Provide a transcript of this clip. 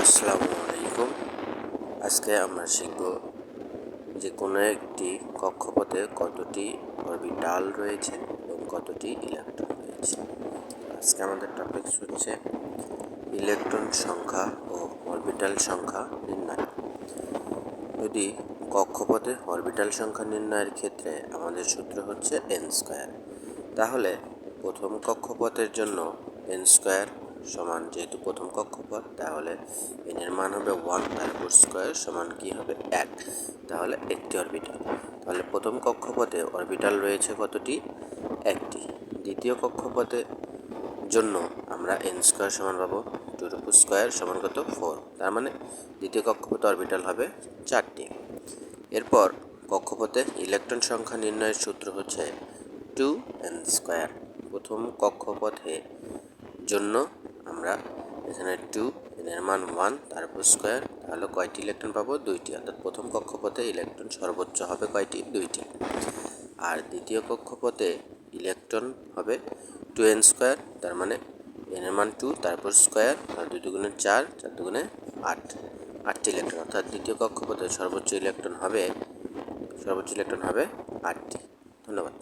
আসসালামু আলাইকুম। আজকে আমরা শিখব যে কোনো একটি কক্ষপথে কতটি অরবিটাল রয়েছে এবং কতটি ইলেকট্রন রয়েছে। আজকে আমাদের টপিক হচ্ছে ইলেকট্রন সংখ্যা ও অরবিটাল সংখ্যা নির্ণয়। যদি কক্ষপথে অরবিটাল সংখ্যা নির্ণয়ের ক্ষেত্রে আমাদের সূত্র হচ্ছে n², তাহলে প্রথম কক্ষপথের জন্য n² সমান, যেহেতু প্রথম কক্ষপথ তাহলে n এর মান হবে 1, তার উপর স্কোয়ার সমান কি হবে 1, তাহলে একটি অরবিটাল। তাহলে প্রথম কক্ষপথে অরবিটাল রয়েছে কতটি? একটি। দ্বিতীয় কক্ষপথের জন্য আমরা n² সমান পাবো 2² সমান কত 4, তার মানে দ্বিতীয় কক্ষপথে অরবিটাল হবে 4টি। এরপর কক্ষপথে ইলেকট্রন সংখ্যা নির্ণয়ের সূত্র হচ্ছে 2n²। প্রথম কক্ষপথে জন্য আমরা এখানে 2, n এর মান 1, তারপর স্কোয়ার, তাহলে কয়টি ইলেকট্রন পাবো? 2টি। অর্থাৎ প্রথম কক্ষপথে ইলেকট্রন সর্বোচ্চ হবে কয়টি? 2টি। আর দ্বিতীয় কক্ষপথে ইলেকট্রন হবে 2n², তার মানে n এর মান 2, তারপর স্কোয়ার, আর 2 দুগুণে 4, 4 দুগুণে 8, 8টি ইলেকট্রন। অর্থাৎ দ্বিতীয় কক্ষপথে সর্বোচ্চ ইলেকট্রন হবে 8টি। ধন্যবাদ।